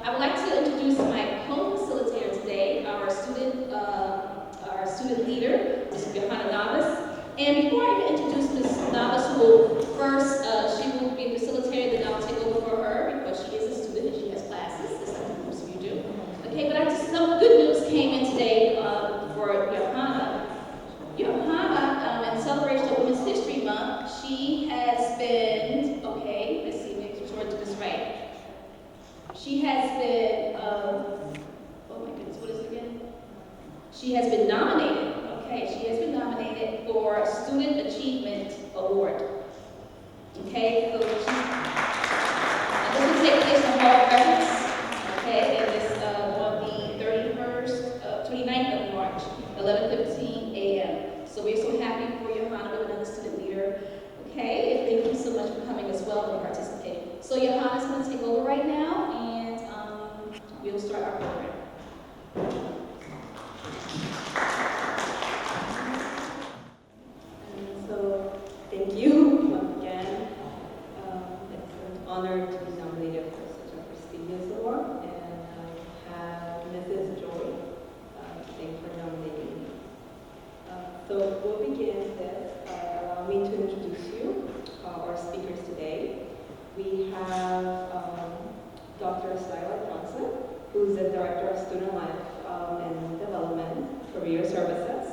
I would like to introduce my co-facilitator today, our student leader, Ms. Johanna Navas. And before I even introduce Ms. Navas, who will first, she will be a facilitator, then I'll take over for her because she is a student and she has classes, just like most of you do. Okay, but some good news came in today for Johanna. Johanna, in celebration of Women's History Month, she has been, okay, let's see, make sure I do this right. She has been, oh my goodness, what is it again? She has been nominated, okay, she has been nominated for a Student Achievement Award. Okay, so this will take place on Hall Presence, okay, and it's on the 29th of March, 11:15 a.m. So we're so happy for Johanna, another student leader. Okay, and thank you so much for coming as well and participating. So Johanna's going to take over right now, and we'll start our program. So thank you once again. It's an honor to be nominated for such a prestigious award, and have Mrs. Joy. Thanks for nominating me. So we'll begin this by allowing me to introduce you, our speakers today. We have Dr. Skylar Johnson, who's the Director of Student Life and Development, Career Services.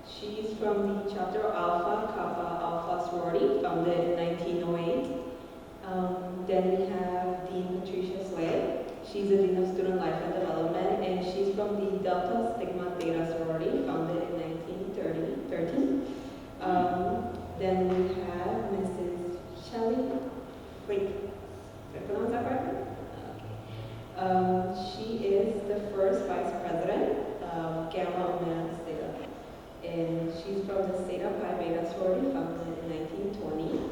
She's from the chapter Alpha Kappa Alpha Sorority, founded in 1908. Then we have Dean Patricia Slay. She's the Dean of Student Life and Development, and she's from the Delta Sigma Theta Sorority, founded in 1913. Then we have Mrs. Shelley. Wait, did I pronounce that correctly? Okay. She is the first Vice President of Gamma Omega Theta, and she's from the Theta Pi Beta Sorority, founded in 1920.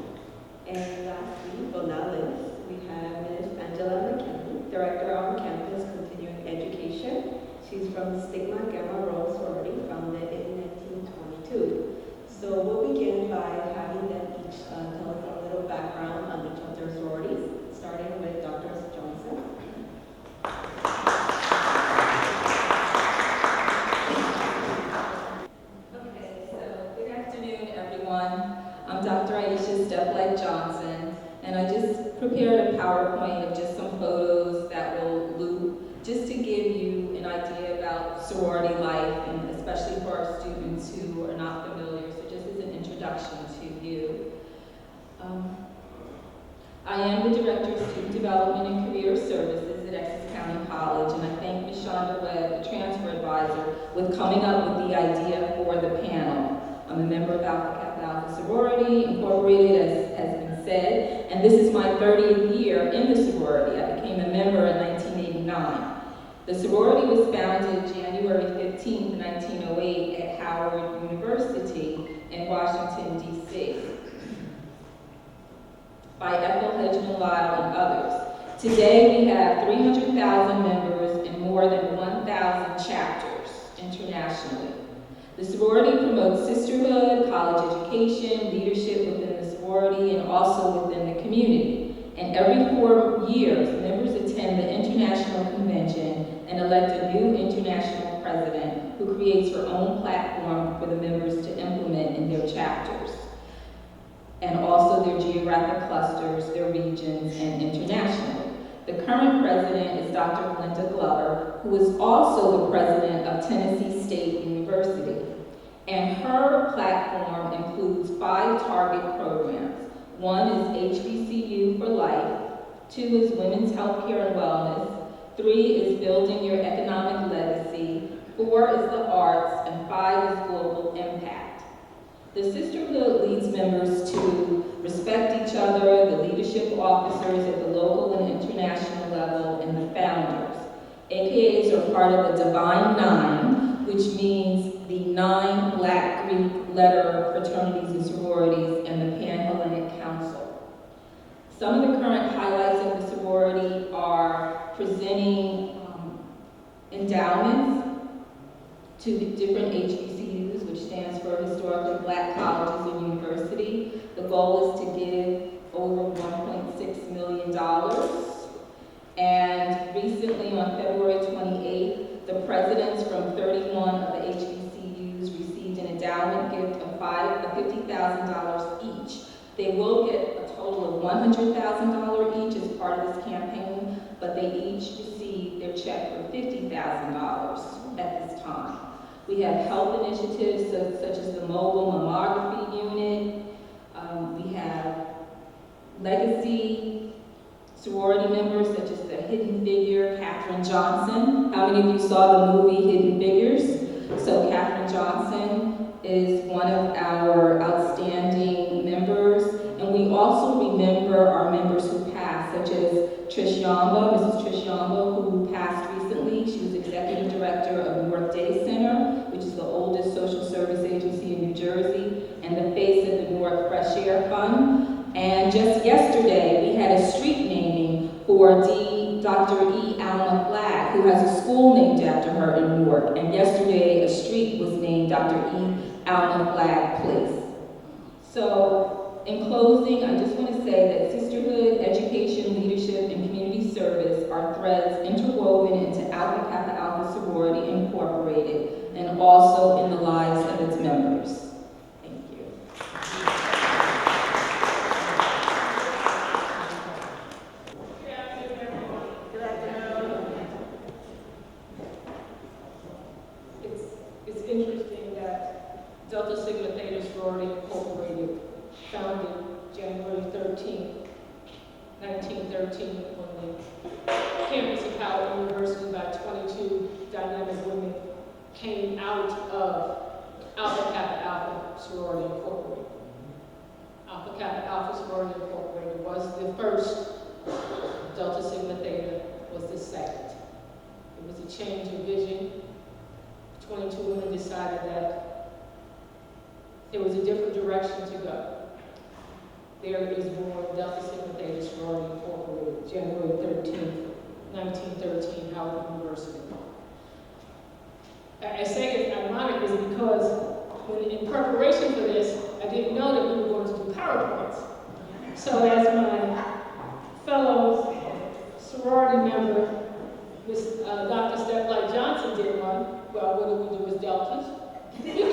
And lastly, but not least, we have Ms. Angela McKinney, Director on Campus Continuing Education. She's from the Sigma Gamma Rho Sorority, founded in 1922. So we'll begin by having them each tell us a little background on each of their sororities, starting with Dr. Johnson. Okay, so good afternoon, everyone. I'm Dr. Aisha Stepleg Johnson, and I just prepared a PowerPoint of just some photos that will loop, just to give you an idea about sorority life, and especially for our students who are not familiar, so just as an introduction to you. I am the Director of Student Development and Career Services at Essex County College, and I thank Ms. Shonda Webb, the Transfer Advisor, with coming up with the idea for the panel. I'm a member of Alpha Kappa Alpha Sorority, Incorporated, as has been said, and this is my 30th year in the sorority. I became a member in 1989. The sorority was founded January 15, 1908 at Howard University in Washington, D.C. by Ethel Hedgeman Lyle and others. Today we have 300,000 members and more than 1,000 chapters internationally. The sorority promotes sisterhood, college education, leadership within the sorority, and also within the community. And every 4 years, members attend the International Convention and elect a new international president who creates her own platform for the members to implement in their chapters, and also their geographic clusters, their regions, and internationally. The current president is Dr. Belinda Glover, who is also the president of Tennessee State University. And her platform includes 5 target programs. 1 is HBCU for Life, 2 is Women's Healthcare and Wellness, 3 is Building Your Economic Legacy, 4 is the Arts, and 5 is Global Impact. The sisterhood leads members to respect each other, the leadership officers at the local and international level, and the founders. AKAs are part of the Divine Nine, which means the 9 Black Greek letter fraternities and sororities, and the Pan-Hellenic Council. Some of the current highlights of the sorority are presenting endowments to the different HBCUs, which stands for Historically Black Colleges and University. The goal is to give over $1.6 million. And presidents from 31 of the HBCUs received an endowment gift of $50,000 each. They will get a total of $100,000 each as part of this campaign, but they each received their check for $50,000 at this time. We have health initiatives such as the mobile mammography unit. We have legacy sorority members such as the Hidden Figure, Katherine Johnson. How many of you saw the movie Hidden Figures? So Katherine Johnson is one of our outstanding members. And we also remember our members who passed, such as Trish Yamba, Mrs. Trish Yamba, who passed recently. She was Executive Director of North Day Center, which is the oldest social service agency in New Jersey, and the face of the Newark Fresh Air Fund. And just yesterday, we had a street naming for Dr. E. Alma Flagg, who has a school named after her in Newark. And yesterday, a street was named Dr. E. Alma Flagg Place. So, in closing, I just want to say that sisterhood, education, leadership, and community service are threads interwoven into Alpha Kappa Alpha Sorority Incorporated, and also in the lives of its members. Thank you. Good afternoon. It's interesting that Delta Sigma Theta Sorority Incorporated, founded January 13th, 1913, on the campus of Howard University by 22 dynamic women, came out of Alpha Kappa Alpha Sorority Incorporated. Alpha Kappa Alpha Sorority Incorporated was the first. Delta Sigma Theta was the second. It was a change of vision. 22 women decided that there was a different direction to go. There is born Delta Sigma Theta Sorority Incorporated, January 13th, 1913, Howard University. I say it's ironic is because when in preparation for this, I didn't know that we were going to do PowerPoints. So as my fellow sorority member, Miss Dr. Steph Johnson did one, well, what do we do as Deltas? Quickly.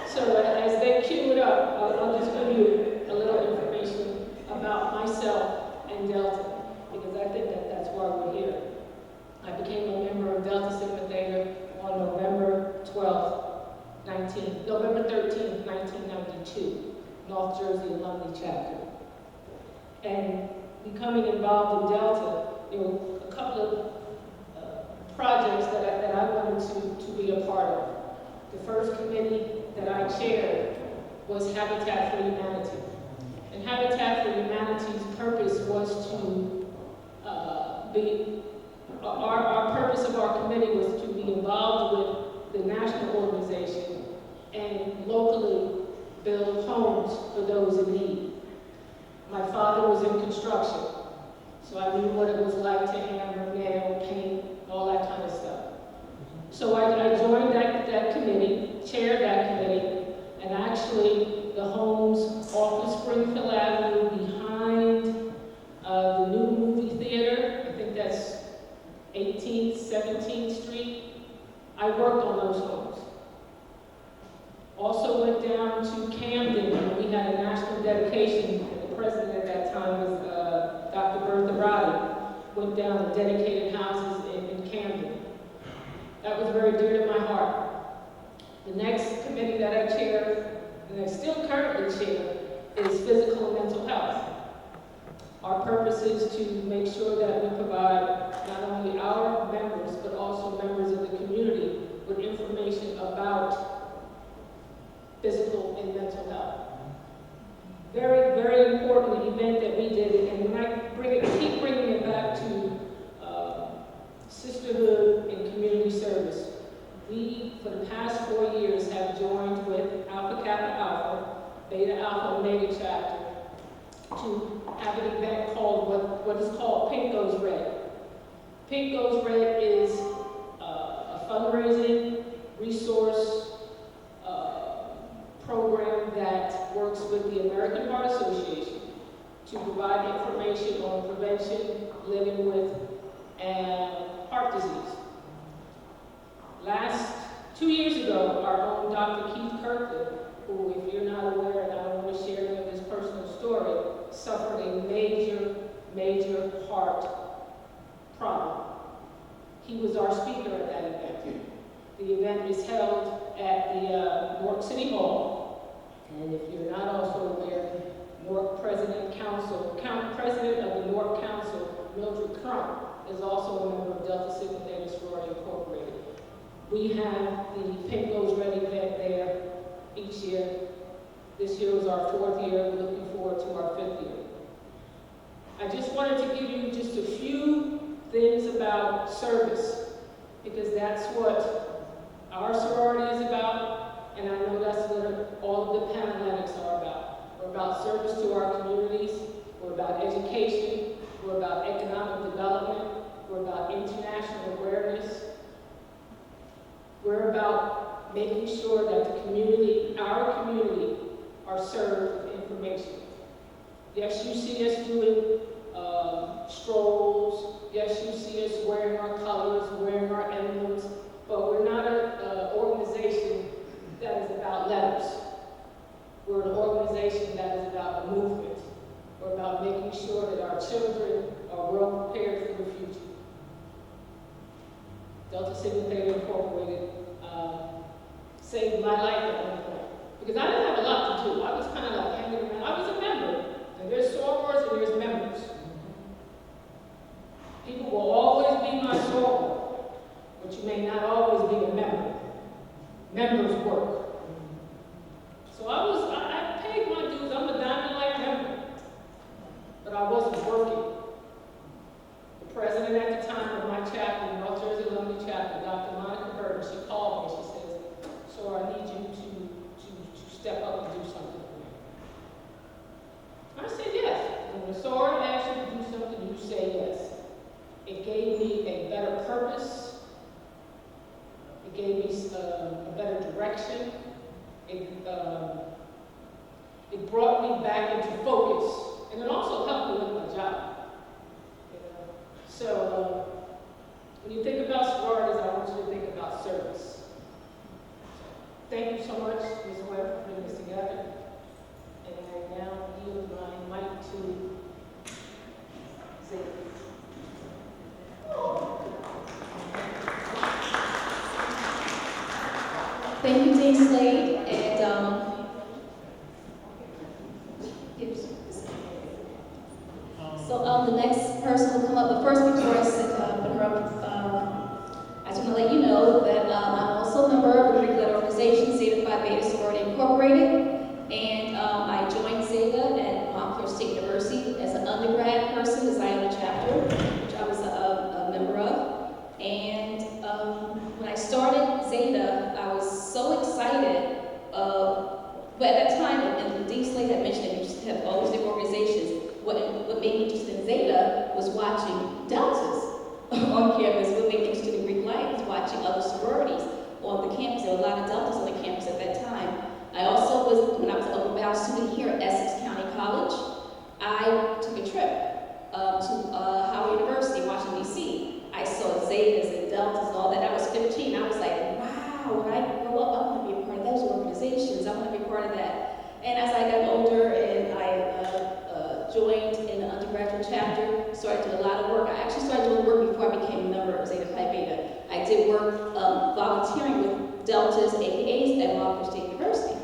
So as they cue it up, I'll just give you a little information about myself and Delta, because I think that that's why we're here. I became a member of Delta Sigma Theta on November 13th, 1992, North Jersey Alumni Chapter. And becoming involved in Delta, there were a couple of projects that I wanted to be a part of. The first committee that I chaired was Habitat for Humanity. And Habitat for Humanity's purpose was to our purpose of our committee was to be involved with the national organization and locally build homes for those in need. My father was in construction, so I knew what it was like to hammer, nail, paint, all that kind of stuff. So I joined that committee, chaired that committee, and actually the homes off of Springfield Avenue behind the new movie theater, I think that's 18th, 17th Street, I worked on those homes. Also went down to Camden, and we had a national dedication. The president at that time was Dr. Bertha Roddy. Went down and dedicated houses in Camden. That was very dear to my heart. The next committee that I chair, and I still currently chair, is physical and mental health. Our purpose is to make sure that we provide not only our members, but also members of the community with information about physical and mental health. Very, very important event that we did, and when I keep bringing it back to sisterhood and community service. We, for the past 4 years, have joined with Alpha Kappa Alpha, Beta Alpha Omega Chapter, to have an event called what is called Pink Goes Red. Pink Goes Red is a fundraising resource program that works with the American Heart Association to provide information on prevention, living with and heart disease. 2 years ago, our own Dr. Keith Kirkland, who, if you're not aware, and I don't want to share any of his personal story, suffered a major, major heart problem. He was our speaker at that event. The event is held at the Newark City Hall, and if you're not also aware, Newark President of the Newark Council, Mildred Crump, is also a member of Delta Sigma Theta Sorority Incorporated. We have the Pink Nose Red event there each year. This year was our 4th year. We're looking forward to our 5th year. I just wanted to give you just a few things about service, because that's what our sorority is about, and I know that's what all of the Panhellenics are about. We're about service to our communities. We're about education. We're about economic development. We're about international awareness. We're about making sure that the community, our community, are served with information. Yes, you see us doing strolls. Yes, you see us wearing our colors, wearing our emblems, but we're not an organization that is about letters. We're an organization that is about a movement. We're about making sure that our children are well prepared for the future. Delta Sigma Theta Incorporated saved my life at one point, because I didn't have a lot to do. I was kind of like hanging around. I was a member, and there's sorors and there's members. People will always be my soror, but you may not always be a member. Members work. So I paid my dues. I'm a Diamond Light member, but I wasn't working. The president at the time of my chapter, North Jersey Alumni Chapter, Dr. Monica Burton, she called me and she says, "So I need you to step up and do something for me." I said yes. When the soror asks you to do something, you say yes. It gave me a better purpose. It gave me a better direction. It brought me back into focus, and it also helped me with my job. So when you think about sororities, I want you to think about service. Thank you so much, Ms. Webb, for putting this together. And I now yield my mic to Zayda. Thank you, Dean Slade, and so the next person will come up, but first, before I put her up, I just want to let you know that I'm also a member of a Greek letter organization, Zeta Phi Beta Sorority Incorporated, and I joined Zeta at Montclair State University as an undergrad person, as I am a chapter, which I was a member of, and when I started Zeta, I was so excited. But at that time, and Dean Slade had mentioned that we just have all these different organizations. What made me interested in Zeta was watching deltas on campus. What made me interested in Greek life was watching other sororities on the campus. There were a lot of deltas on the campus at that time. I also was, when I was an open bound student here at Essex County College, I took a trip to Howard University, Washington, D.C. I saw Zetas and deltas and all that. I was 15. I was like, wow, when I grow up, I want to be a part of those organizations. I want to be a part of that. And as I got older and I joined in the undergraduate chapter, started doing a lot of work. I actually started doing work before I became a member of Zeta Phi Beta. I did work volunteering with deltas, AKAs at Montclair State University.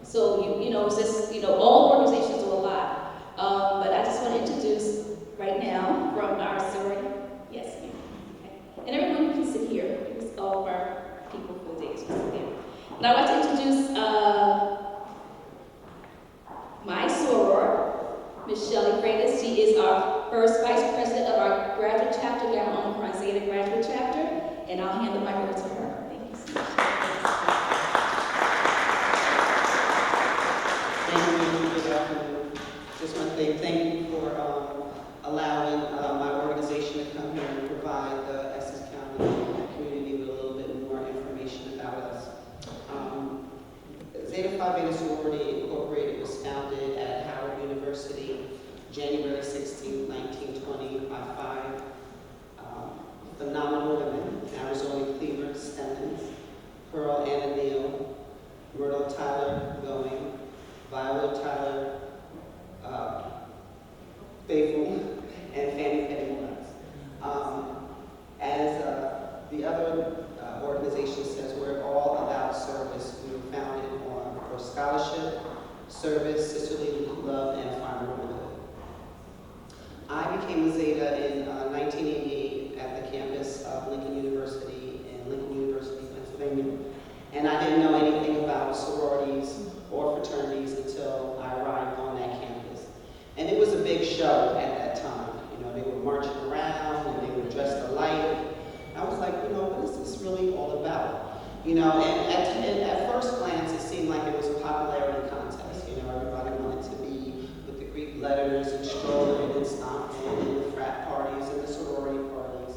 So, you know, it's just, all organizations do a lot. But I just want to introduce right now from our sorority. Yes, ma'am. Okay. And everyone can sit here, because all of our people for the day can sit there. And I want to introduce my soror, Ms. Shelley Freitas. She is our first vice president of our graduate chapter, Gamma Omicron Zeta graduate chapter, and I'll hand the mic over to her. Thank you so much. Thank you. Good afternoon. Just want to say thank you for allowing my organization to come here and provide the Essex County community with a little bit more information about us. Zeta Phi Beta Sorority Incorporated was founded at Howard University, January 16, 1920, by 5 love and find womanhood. I became a Zeta in 1988 at the campus of Lincoln University in Lincoln University, Pennsylvania. And I didn't know anything about sororities or fraternities until I arrived on that campus. And it was a big show at that time. You know, they were marching around and they were dressed alike. I was like, you know, what is this really all about? You know, and at first glance, it seemed like it was a popularity contest. You know, everybody wanted to be with the Greek letters and strolling and stomping and the frat parties and the sorority parties.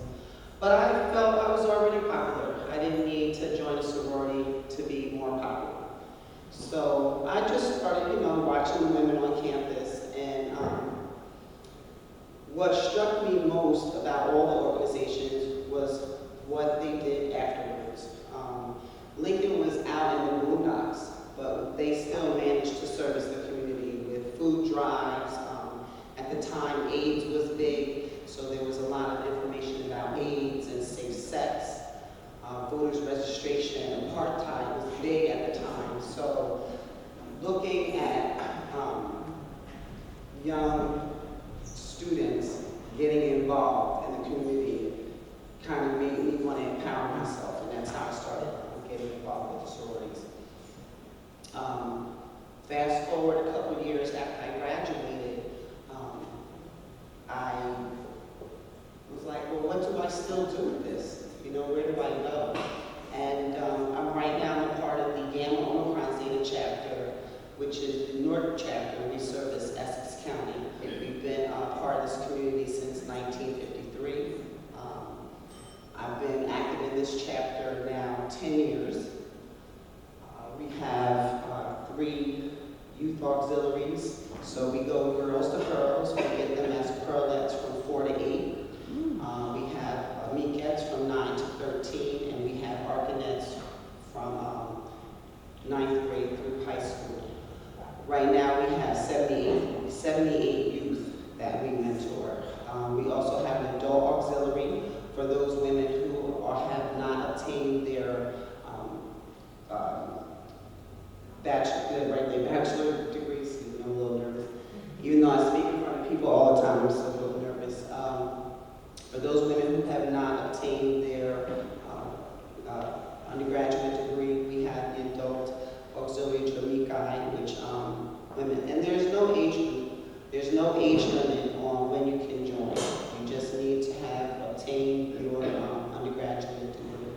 But I felt I was already popular. I didn't need to join a sorority to be more popular. So I just started, you know, watching the women on campus, and what struck me most about all the organizations was what they did afterwards. Lincoln was out in the boondocks, but they still managed to service the community with food drives. At the time, AIDS was big, so there was a lot of information about AIDS and safe sex. Voters registration, apartheid was big at the time. So looking at young students getting involved in the community kind of made me want to empower myself, and that's how I started getting involved with the sororities. Fast forward a couple of years after I graduated, I was like, well, what do I still do with this? You know, where do I go? And I'm right now a part of the Gamma Omicron Zeta chapter, which is the North chapter. We service Essex County. We've been a part of this community since 1953. I've been active in this chapter now 10 years. We have 3 youth auxiliaries. So we go girls to girls. We get them as pearlettes from 4 to 8. We have meekettes from 9 to 13, and we have arcanettes from 9th grade through high school. Right now we have 78 youth that we mentor. We also have an adult auxiliary for those women who have not obtained their bachelor degrees. I'm a little nervous. Even though I speak in front of people all the time, I'm still a little nervous. For those women who have not obtained their undergraduate degree, we have the adult auxiliary Dramikai, which women, and there's no age group, there's no age limit on when you can join. You just need to have obtained your undergraduate degree.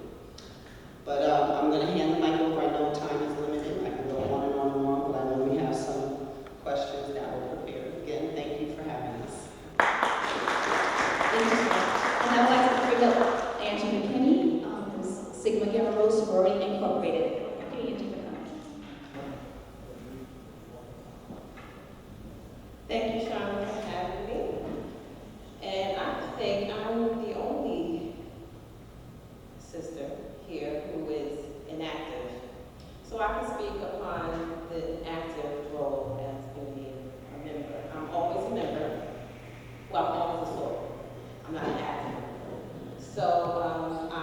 But I'm going to hand the mic over. I know time is limited. I can go on and on and on, but I know we have some questions that were prepared. Again, thank you for having us. Thank you, sir. And I'd like to bring up Angie McKinney, who's Sigma Gamma Rho Sorority Incorporated. Okay, Angie, for coming. Thank you, Shauna, for having me. And I think I'm the only sister here who is inactive. So I can speak upon the active role as being a member. I'm always a member. Well, I'm always a soror. I'm not an active. So I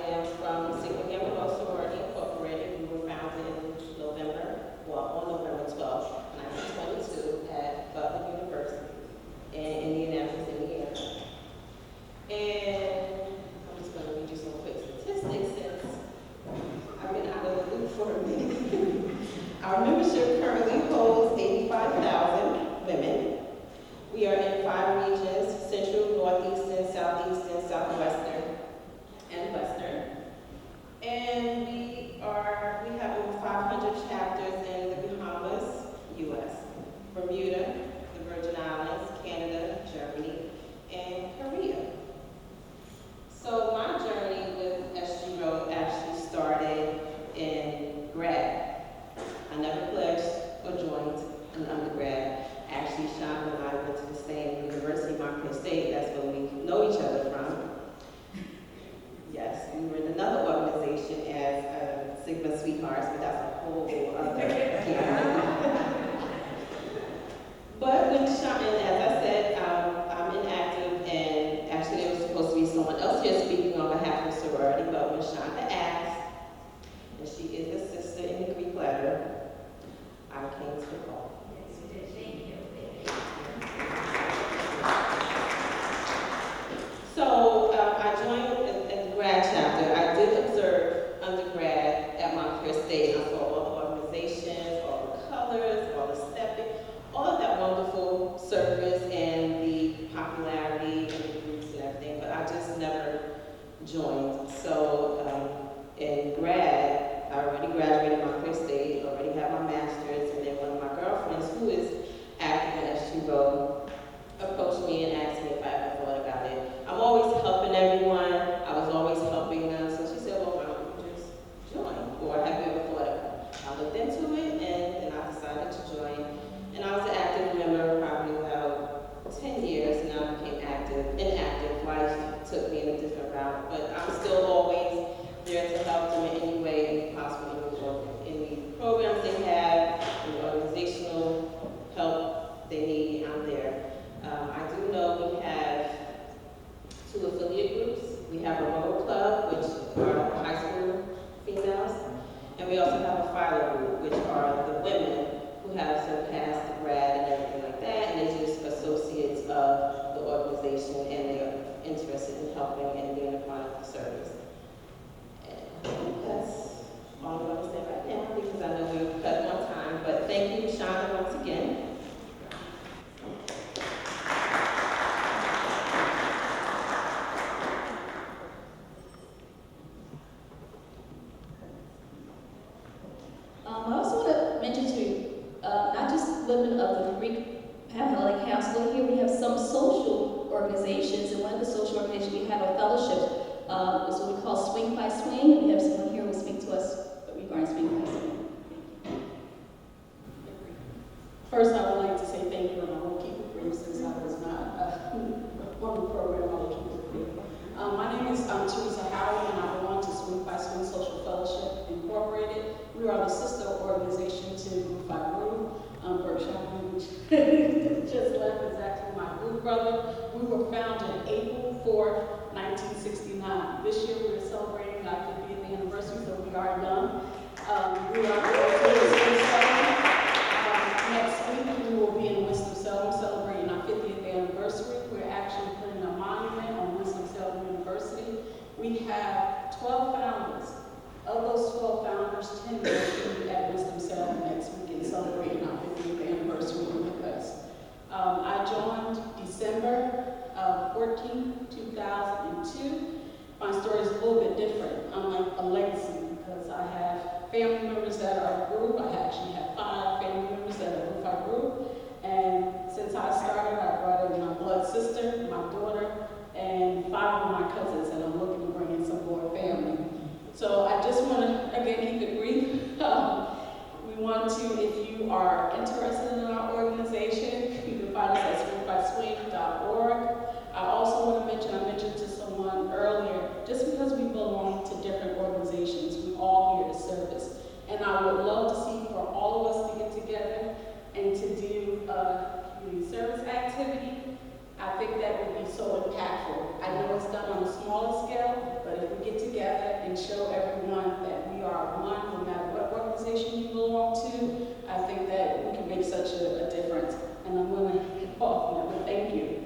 am from Sigma Gamma Rho Sorority Incorporated. We were founded on November 12th, 1922 at Butler University. wonderful service and the popularity and the groups and everything, but I just never joined. So in grad, I already graduated my first state, already have my master's, and then one of my girlfriends who is active in SUGO approached me and asked me if I ever thought about it. I'm always helping everyone. I was always helping them. So she said, well, why don't you just join? Or have you ever thought about it? I looked into it and I decided to join. And I was an active member probably about 10 years, and I became inactive. Life took me in a different route, but I'm still always there to help them in any way possible, any programs they have, any organizational help they need, I'm there. I do know we have 2 affiliate groups. We have a Rotary Club, which are high school females, and we also have a Philo group, which are the women who have surpassed the grad and everything like that, and they're just associates of the organization, and they're interested in helping and being a part of the service. And that's all I'm going to say right now, because I know we've cut on time, but thank you, Shonda, once again. I also want to mention to you, not just women of the Greek Family Council, here we have some social organizations, and one of the social organizations we have a fellowship, is what we call Swing by Swing, and we have someone here who will speak to us regarding Swing by Swing. First, I would like to say thank you, and I won't keep it brief since I was not on the program. I will keep it brief. My name is Teresa Howard, and I belong to Swing by Swing Social Fellowship Incorporated. We are the sister organization to Group by Group. Berkshire, which just left, is actually my group brother. We were founded April 4th, 1969. This year we are celebrating our 50th anniversary, so we are young. We are next week we will be in Winston-Salem celebrating our 50th anniversary. We're actually putting a monument on Winston-Salem University. We have 12 founders. Of those 12 founders, 10 will be at Winston-Salem next week and celebrating our 50th anniversary with us. I joined December 14, 2002. My story is a little bit different. I'm like a legacy because I have family members that are a group. I actually have 5 family members that are group by group. And since I started, I brought in my blood sister, my daughter, and 5 of my cousins, and I'm looking to bring in some more family. So I just want to, again, keep it brief. We want to, if you are interested in our organization, you can find us at swingbyswing.org. I also want to mention, I mentioned to someone earlier, just because we belong to different organizations, we all here to service. And I would love to see for all of us to get together and to do a community service activity. I think that would be so impactful. I know it's done on a smaller scale, but if we get together and show everyone that we are one, no matter what organization you belong to, I think that we can make such a difference. And I'm going to get off now, but thank you.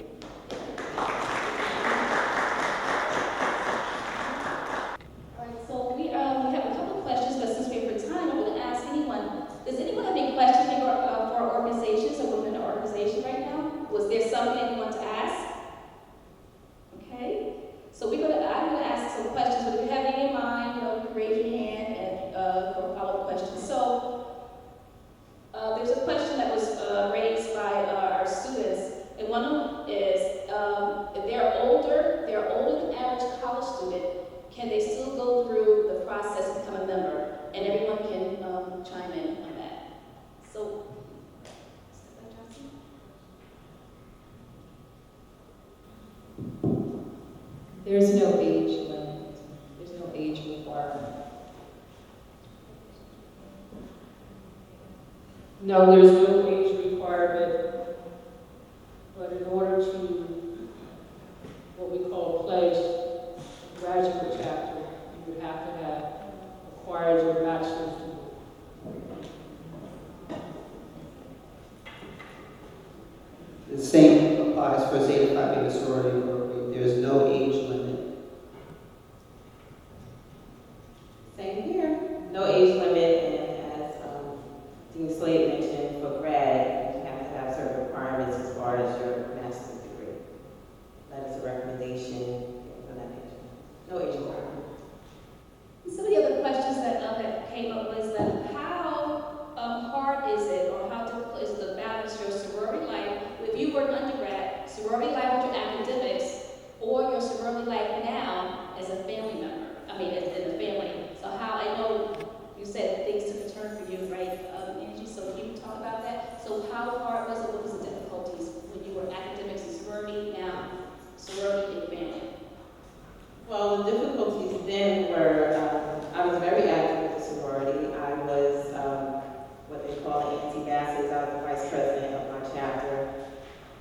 All right, so we have a couple of questions, but since we have time, I'm going to ask anyone, does anyone have any questions for our organizations or within the organization right now? Was there something that you want to ask? Okay, so I'm going to ask some questions, but if you have any in mind, you can raise your hand and for follow-up questions. So there's a question that was raised by our students, and one of them is if they're older than average college student, can they still go through the process and become a member? And everyone can chime in on that. So, There's no age limit. There's no age requirement. No, there's no age requirement, but in order to, what we call pledge graduate chapter, you would have to have acquired your bachelor's degree. The same applies for Zeta Phi Beta sorority incorporated. There's no age limit. Same here. No age limit, and as Dean Slade mentioned, for grad, you have to have certain requirements. far as your master's degree. Letters of recommendation, things of that nature. No age requirement. Some of the other questions that came up was that how hard is it or how difficult is it to balance your sorority life? If you were an undergrad, sorority life with your academics, or your sorority life now as a family member, in a family. So how, I know you said things took a turn for you, right, Angie? So can you talk about that? So how hard was it? What was the difficulties when you were academics and sorority, now sorority and family? Well, the difficulties then were, I was very active with the sorority. I was what they call the anti-basses. I was the vice president of my chapter.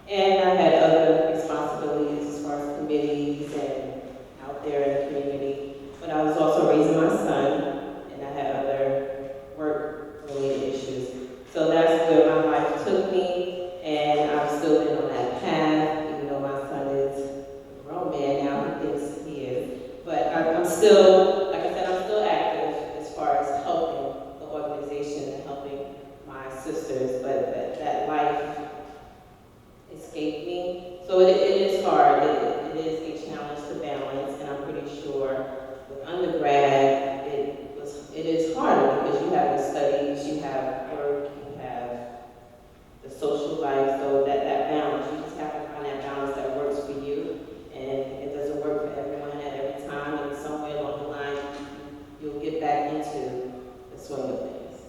And I had other responsibilities as far as committees and out there in the community. But I was also raising my son, and I had other work-related issues. So that's where my life took me, and I've still been on that path, even though my son is a grown man now, he thinks he is. But I'm still, like I said, I'm still active as far as helping the organization and helping my sisters, but that life escaped me. So it is hard. It is a challenge to balance, and I'm pretty sure with undergrad, it is harder because you have the studies, you have work, you have the social life, so that balance, you just have to find that balance that works for you, and it doesn't work for everyone at every time, and somewhere along the line, you'll get back into the swing of things.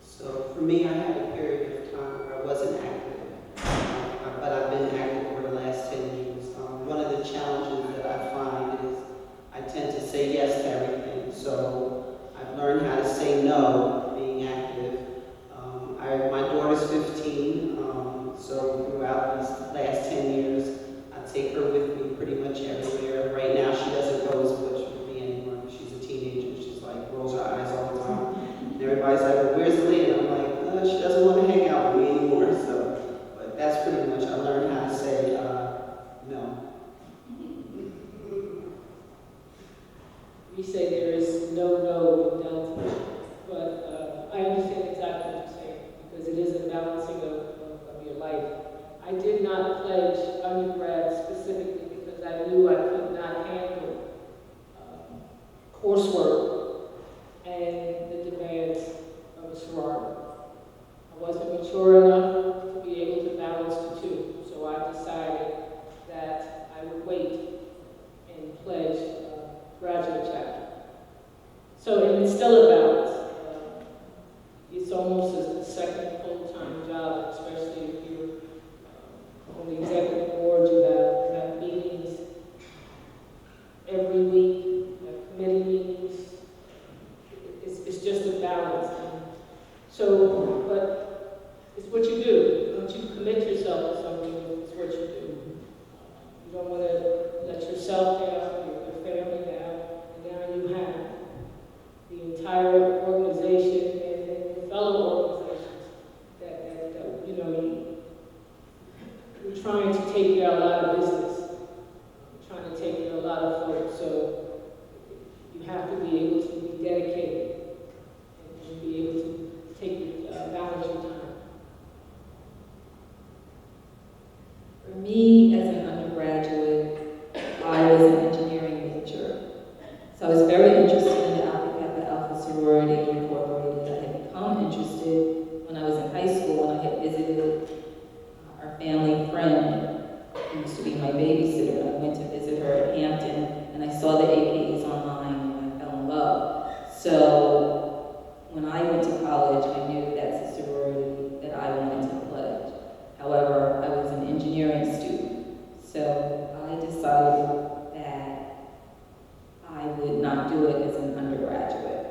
So for me, I had a period of time where I wasn't active, but I've been active over the last 10 years. One of the challenges that I find is I tend to say yes to everything. So I've learned how to say no, being active. My daughter's 15, so throughout these last 10 years, I take her with me pretty much everywhere. Right now, she doesn't go as much with me anymore. She's a teenager. She's like, rolls her eyes all the time. And everybody's like, well, where's Lee? And I'm like, she doesn't want to hang out with me anymore. So, but that's pretty much, I learned how to say no. We say there is no in Delta, but I understand exactly what you're saying, because it is a balancing of your life. I did not pledge undergrad specifically because I knew I could not handle coursework and the demands of a sorority. I wasn't mature enough to be able to balance the two, so I decided that I would wait and pledge graduate chapter. So, and it's still a balance. It's almost a second full-time job, especially if you're on the executive board. You have meetings every week, you have committee meetings. It's just a balance. And so, but it's what you do. Once you commit yourself to something, it's what you do. You don't want to let yourself down, your family down, and now you have the entire organization and fellow organizations that you know, you're trying to take care of a lot of business, trying to take care of a lot of folks, so you have to be able to be dedicated and be able to take balance your time. For me, as an undergraduate, I was an engineering major. So I was very interested in the Alpha Kappa Alpha Sorority Incorporated. I had become interested when I was in high school, when I had visited our family friend, who used to be my babysitter. I went to visit her at Hampton, and I saw the AKs online, and I fell in love. So when I went to college, I knew that's a sorority that I wanted to pledge. However, I was an engineering student, so I decided that I would not do it as an undergraduate.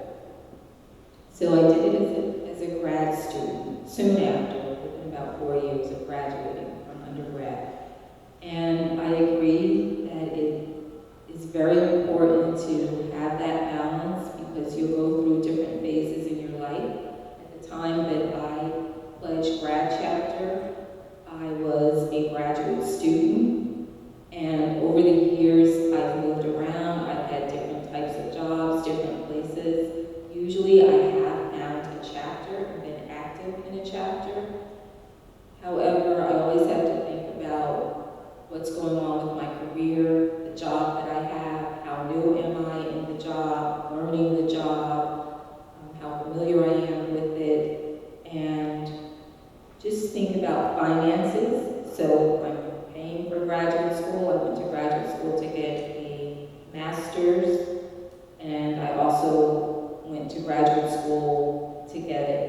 So I did it as a grad student, soon after, within about 4 years of graduating from undergrad. And I agree that it is very important to have that balance because you'll go through different phases in your life. At the time that I pledged grad chapter, I was a graduate student, and over the years I've moved around. I've had different types of jobs, different places. Usually I have found a chapter and been active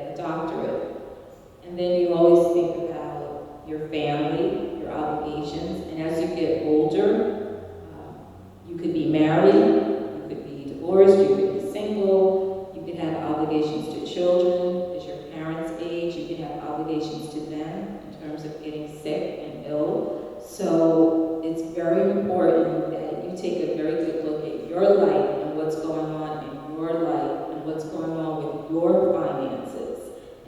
get a doctorate. And then you always think about your family, your obligations, and as you get older, you could be married, you could be divorced, you could be single, you could have obligations to children. As your parents age, you can have obligations to them in terms of getting sick and ill. So it's very important that you take a very good look at your life and what's going on in your life and what's going on with your finances.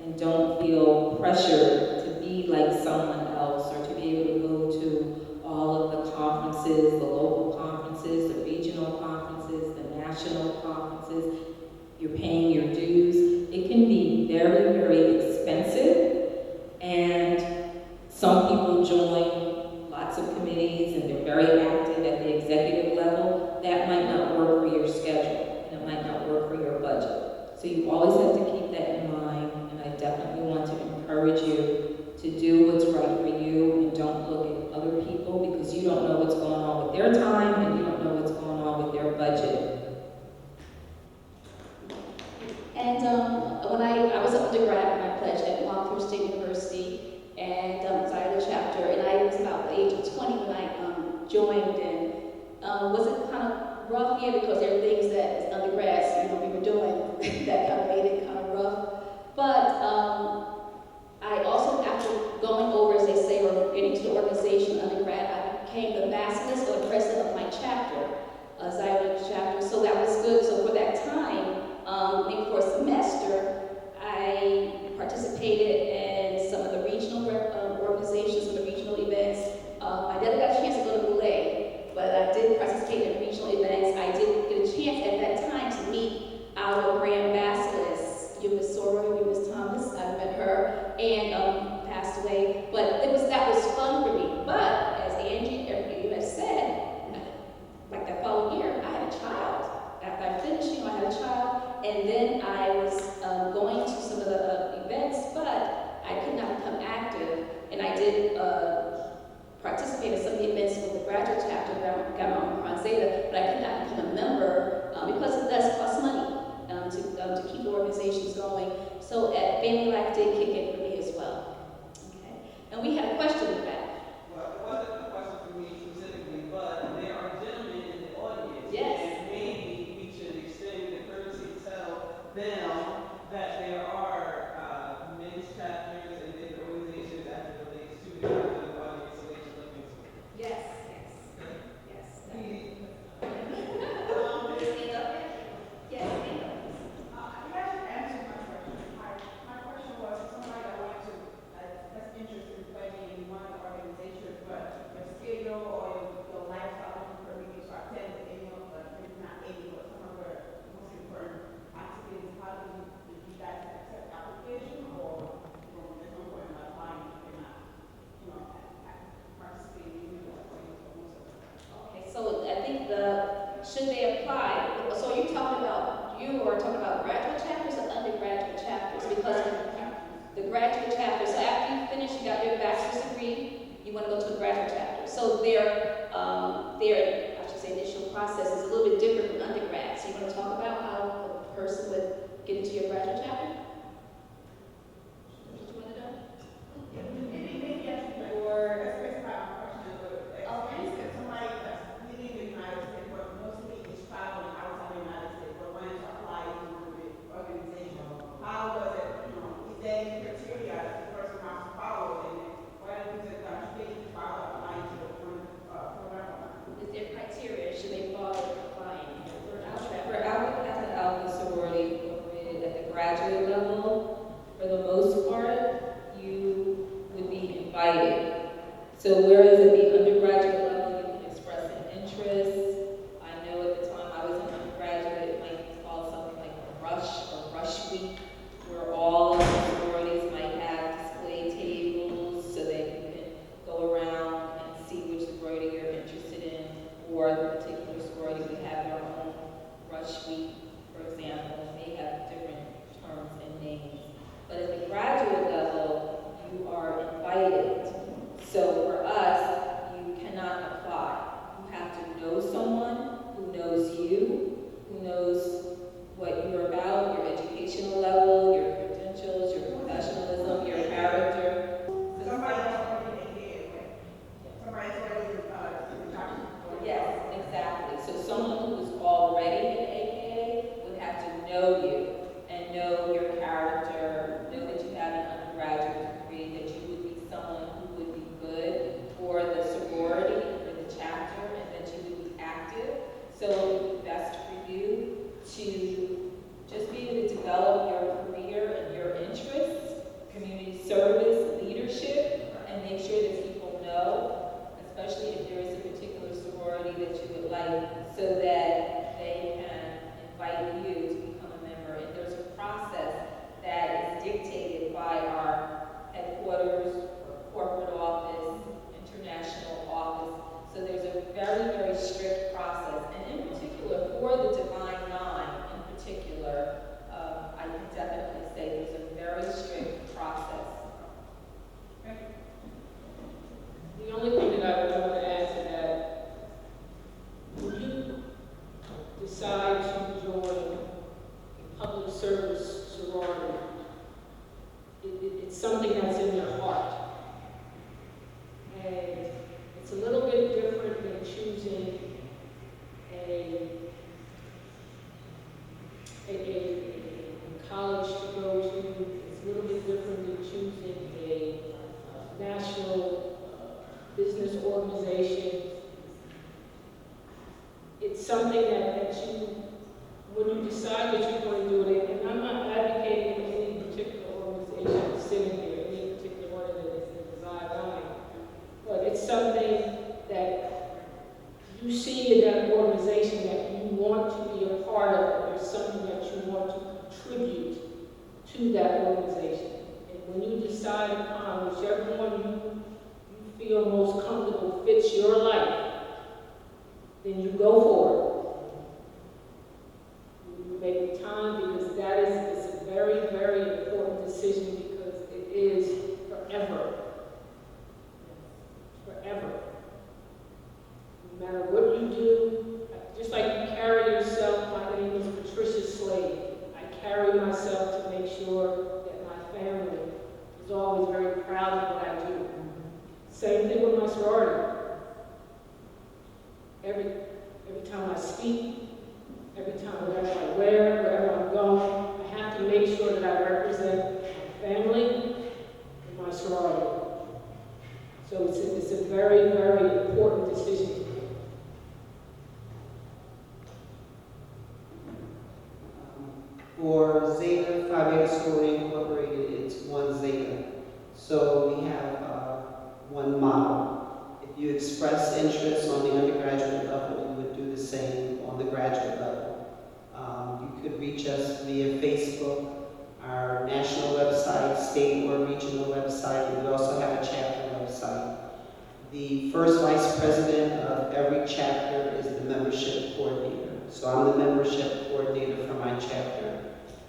And don't feel pressured to be like someone else or to be able to go to all of the conferences, the local conferences, the regional conferences, the national conferences. You're paying your dues. It can be very, very expensive, and some people join lots of committees and they're very active at the executive level. That might not work for your schedule, and it might not work for your budget. So you always have to keep that in mind, and I definitely want to encourage you to do what's right for you and don't look at other people because you don't know what's going on with their time and you don't know what's going on with their budget. And when I was an undergrad when I pledged at Long Beach State University, and started a chapter, and I was about the age of 20 when I joined, and was it kind of rough? Yeah, because there are things that as undergrads, we were doing that kind of made it kind of rough. But I also, after going over, as they say, or getting to the organization undergrad, I became the ambassador or the president of my chapter, Zion chapter, so that was good. So for that time, maybe for a semester, I participated in some of the regional organizations, some of the regional events. I never got a chance to go to Boulay, but I did participate in regional events. I did get a chance at that time to meet our brand ambassadors, Miss Sorority, Miss Thomas. I met her and passed away. But that was fun for me. But as Angie, you had said, like that following year, I had a child. After I finished, I had a child, and then I was going to some of the events, but I could not become active, and I did participate in some of the events with the graduate chapter, got my own Crown Zeta, but I could not become a member because it does cost money to keep the organizations going. So Family Life did kick in for me as well. Okay, and we had a question in the back. Well, it wasn't a question for me specifically, but there are gentlemen in the audience. Yes. And maybe we should extend the courtesy to tell them that there are men's chapters and different organizations as it relates to the audience, so they should look into it. Yes. Please. Stand up. Yes, stand up. You actually answered my question. My question was somebody that wanted to, that's interested in pledging in one of the organizations, but your schedule or your lifestyle doesn't permit you to attend any of the, maybe not any, but some of the most important activities. How do you guys accept application, or there's no point in applying if you're not, participating in the organization for most of the time? Okay, so I think should they apply? So you're talking about, you are talking about graduate chapters or undergraduate chapters? Because the graduate chapters, so after you finish, you got your bachelor's degree, you want to go to a graduate chapter. So their I should say, initial process is a little bit different from undergrad. So you want to talk about how a person would get into your graduate chapter? What you want to do? Maybe I should specify my question a little bit. For instance, somebody that's living in the United States, but mostly is traveling outside the United States, but wanting to apply to the organization. How does it, is there any criteria that the person has to follow? And what is it that they need to follow applying to the program? Is there criteria? Should they follow applying for a For chapter? Alpha Kappa Alpha Sorority Incorporated at the graduate something that's in their heart. And it's a little bit different than choosing a college to go to. It's a little bit different than choosing a national business organization. It's something that you, when you decide that you're going to do it, and I'm not advocating any particular organization sitting here, any particular one that is the desired line, but it's something that you see in that organization that you want to be a part of, or there's something that you want to contribute to that organization. And when you decide upon whichever one you feel most comfortable fits your life, then you go for it. You make the time, because that is it's a very, very important decision, because it is forever. Forever. No matter what you do, just like you carry yourself, my name is Patricia Slade. I carry myself to make sure that my family is always very proud of what I do. Same thing with my sorority. Every time I speak, every time whatever I wear, wherever I'm going, I have to make sure that I represent my family and my sorority. So it's a very, very important decision to make. For Zeta Phi Beta Sorority Incorporated, it's one Zeta. So we have one model. If you express interest on the undergraduate level, you would do the same on the graduate level. You could reach us via Facebook, our national website, state or regional website, and we also have a chapter website. The first vice president of every chapter is the membership coordinator. So I'm the membership coordinator for my chapter.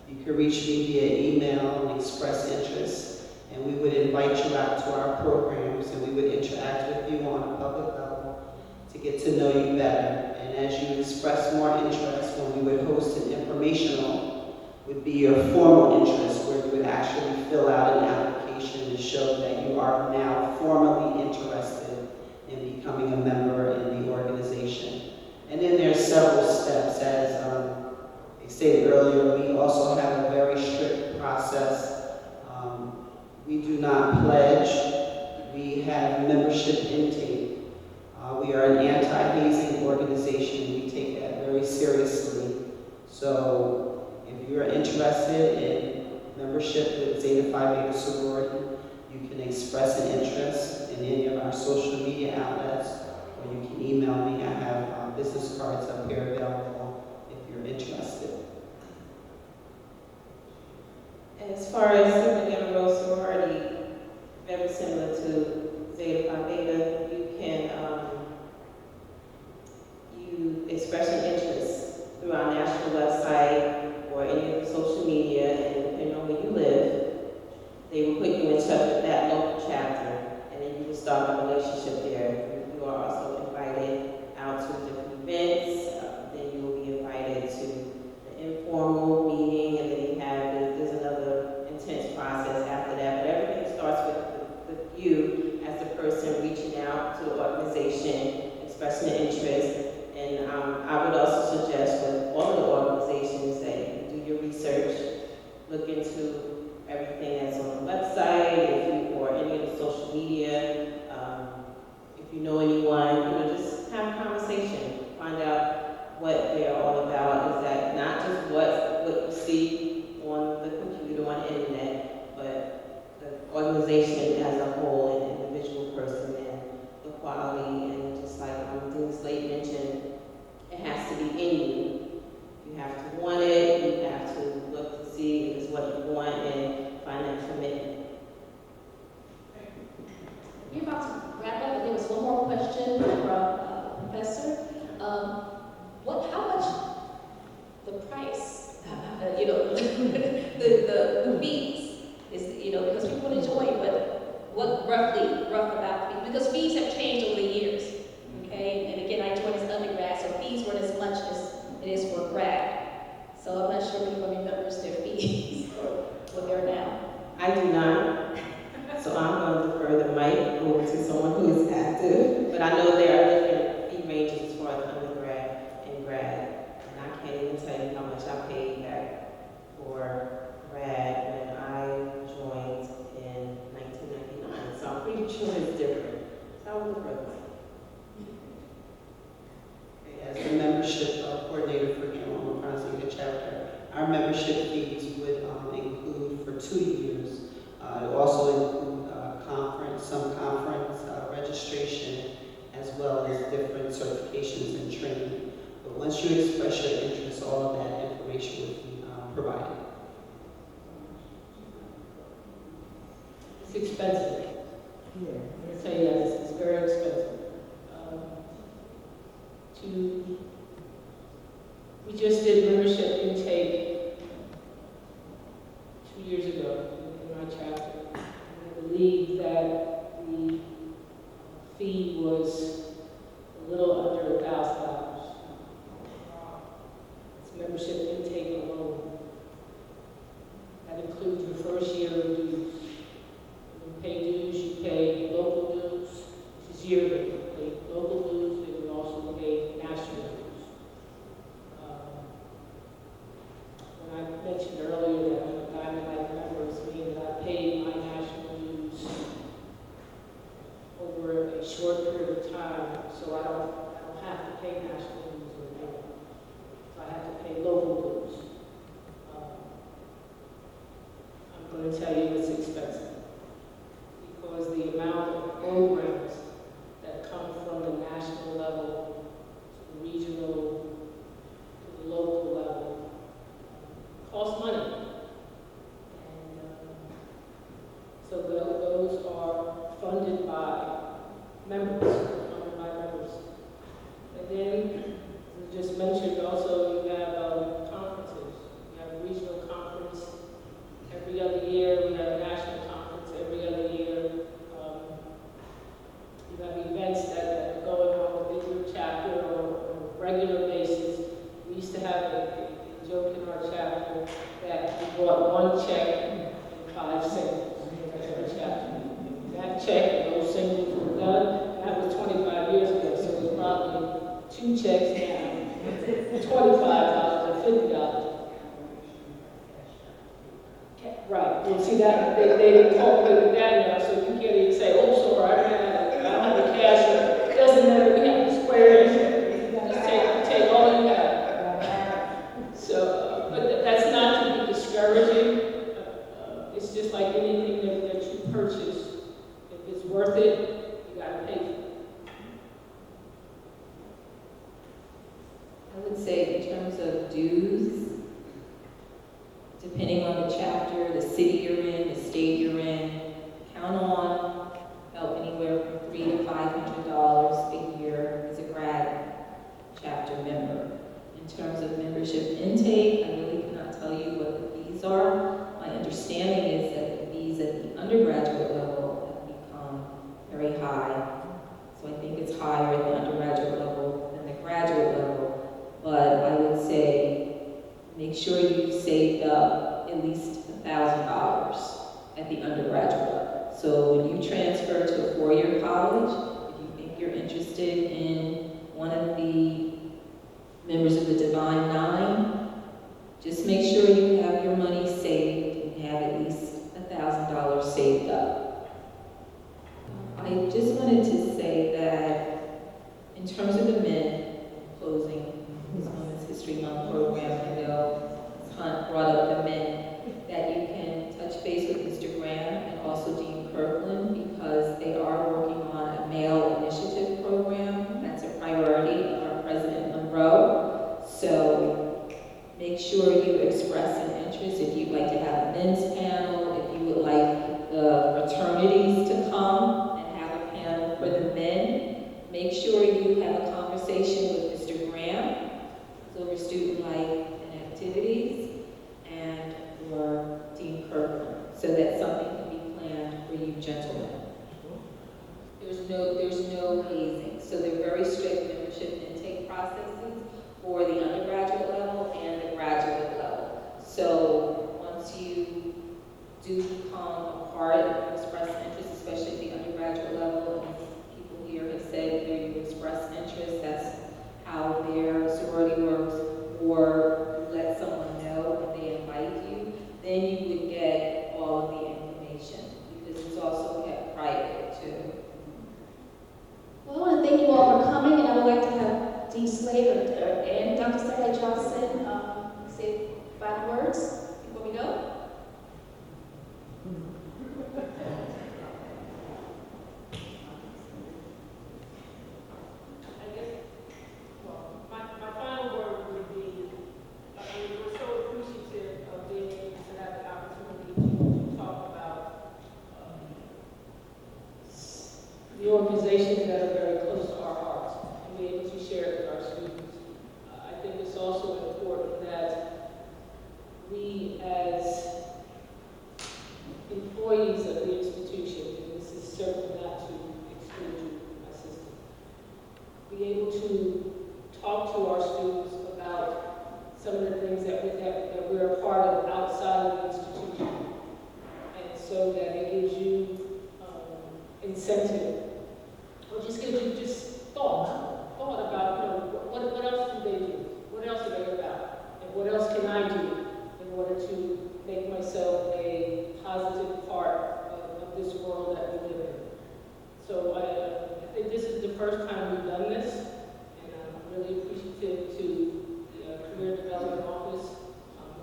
You can reach me via email and express interest, and we would invite you out to our programs, and we would interact with you on a public level to get to know you better. And as you express more interest, when we would host an informational, would be your formal interest, where you would actually fill out an application to show that you are now formally interested in becoming a member in the organization. And then there's several steps. As I stated earlier, we also have a very strict process. We do not pledge. We have membership intake. We are an anti-hazing organization. We take that very seriously. So if you're interested in membership with Zeta Phi Beta Sorority, you can express an interest in any of our social media outlets, or you can email me. I have business cards up here available if you're interested. As far as Sigma Gamma Rho sorority, very similar to Zeta Phi Beta, you can you express your interest through our national website or any of the social media, and depending on where you live, they will put you in touch with that local chapter, and then you can start a relationship there. You are also invited out to different events. Then you will be invited to the informal meeting, and then there's another intense process after that. But everything starts with you as the person reaching out to the organization, expressing an interest. And I would also suggest with all of the organizations that you do your research, look into everything that's on the website, or any of the social media. If you know anyone, just have a conversation. Find out what they are all about. Is that not just what you see on the computer, on the internet, but the organization as a whole, an individual person, and the quality. And just like Dean Slade mentioned, it has to be in you. You have to want it. You have to look to see if it's what you want and find that commitment. We're about to wrap up, but there was one more question from Professor. How much the price, the fees is, because people want to join, but I know there are different fee ranges as far as undergrad and grad. And I can't even tell you how much I paid back for grad when I joined in 1999. So I'm pretty sure it's different. So I would prefer that. As the membership coordinator for Cameron Prosecutor Chapter, our membership fees would include for 2 years. It will also include some conference registration, as well as different certifications and training. But once you express your interest, all of that information would be provided. It's expensive. I'm gonna tell you that, it's very expensive. We just did membership intake 2 years ago in my chapter. And I believe that the fee was a little under $1,000. It's membership intake alone. That includes your first year of dues. You pay dues, you pay local dues, which is yearly. You pay local dues, and you also pay national dues. When I mentioned earlier that I'm a Diamond Life member, it means that I paid my national dues over a short period of time, so I don't have to pay national dues anymore. So I have to pay local dues. I'm going to tell you it's expensive because the amount of programs that come from the national level to the regional to the local level cost money. And so those are funded by members, And then, as I just mentioned, also you have conferences. You have a regional conference every other year. We have a national conference every other year. You have events that are going on within your chapter on a regular basis. We used to have a joke in our chapter that we brought one check and 5 singles in our chapter. That check and those singles were done. That was 25 years ago, so it was probably 2 checks now, $25 and $50. Right, well, see that, they incorporated that now, so you can't even say, oh, sorry, I don't have the cash. It doesn't matter, we have the squares, just take all you have. So, but that's not to be discouraging. It's just like anything that you purchase. If it's worth it, you gotta pay for it. I would say in terms of dues, depending on the chapter, the city you're in, the state you're in, count on about anywhere from $300 to $500 a year as a grad chapter member. In terms of membership intake, I really cannot tell you what the fees are. My understanding is that the fees at the undergraduate level have become very high. So I think it's higher at the undergraduate level than the graduate level. But I would say make sure you've saved up at least $1,000 at the undergraduate level. So when you transfer to a 4-year college, if you think you're interested in one of the members of the Divine Nine, just make sure you have your money saved and have at least $1,000 saved up. I just wanted to say that in terms of the men, closing this Women's History Month program, I know Hunt brought up the men, that you can touch base with Mr. Graham and also Dean Kirkland, because they are working on a male initiative program. That's a priority of our President Monroe. So make sure you express an interest. If you'd like to have a men's panel, if you would like the fraternities to come and have a panel for the men, make sure you have a conversation with Mr. Graham over student life and activities, and for Dean Kirkland, so that something can be planned for you gentlemen. There's no hazing. So they're very strict membership intake processes for the undergraduate level and the graduate level. So once you do become a part and express interest, especially at the undergraduate level, and people here have said they're employees of the institution, and this is certainly not to exclude you, my sister, be able to talk to our students about some of the things that we're a part of outside of the institution. And so that it gives you incentive, or just gives you just thought about, what else do they do? What else are they about? And what else can I do in order to make myself a positive part of this world that we live in? So I think this is the first time we've done this, and I'm really appreciative to the Career Development Office,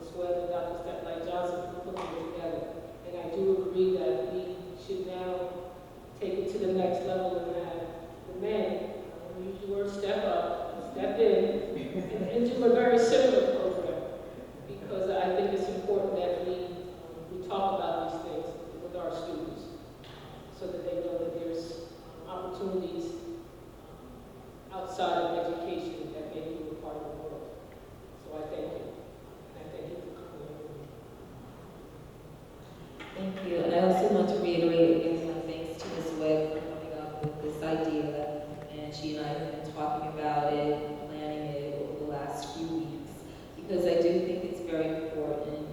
Ms. Webb and Dr. Steplight Johnson for putting it together. And I do agree that we should now take it to the next level and have the men, use the word step up, step in, and do a very similar program. Because I think it's important that we talk about these things with our students so that they know that there's opportunities outside of education that make you a part of the world. So I thank you. And I thank you for coming in. Thank you. And I also want to reiterate again my thanks to Ms. Webb for coming up with this idea. And she and I have been talking about it, planning it over the last few weeks, because I do think it's very important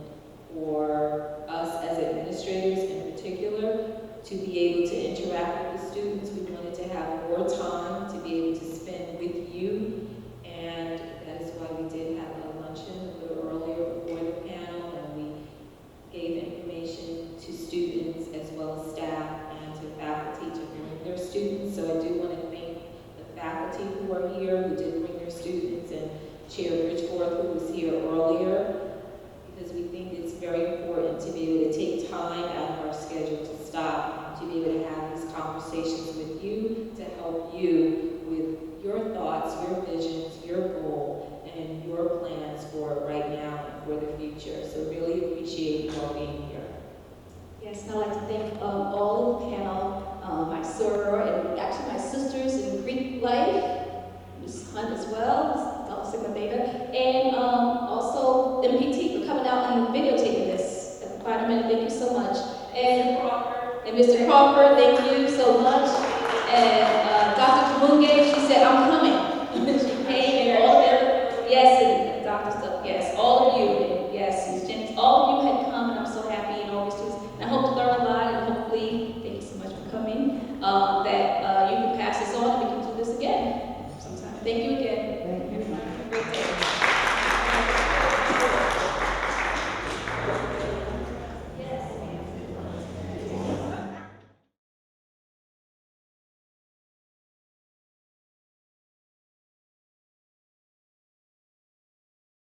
for us as administrators in particular to be able to interact with the students. We wanted to have more time to be able to spend with you, and that is why we did have a luncheon a little earlier before the panel, and we gave information to students as well as staff and to faculty to bring their students. So I do want to thank the faculty who are here, who did bring their students, and Chair Bridgeforth, who was here earlier, because we think it's very important to be able to take time out of our schedule to stop, to be able to have these conversations with you, to help you with your thoughts, your visions, your goal, and your plans for right now and for the future. So really appreciate you all being here. Yes, and I'd like to thank all of the panel, my soror, and actually my sisters in Greek life, Ms. Hunt as well, Delta Sigma Theta, and also MPT for coming out and videotaping this. Quite a minute, thank you so much. And Mr. Crawford, thank you so much. And Dr. Kamunge, she said, I'm coming. She came, and all of them, yes, and Dr. Stuff, yes, all of you, and yes, Ms. Jennings, all of you had come, and I'm so happy, and all these students. And I hope to learn a lot, and hopefully, thank you so much for coming, that you can pass this on, and we can do this again sometime. Thank you again.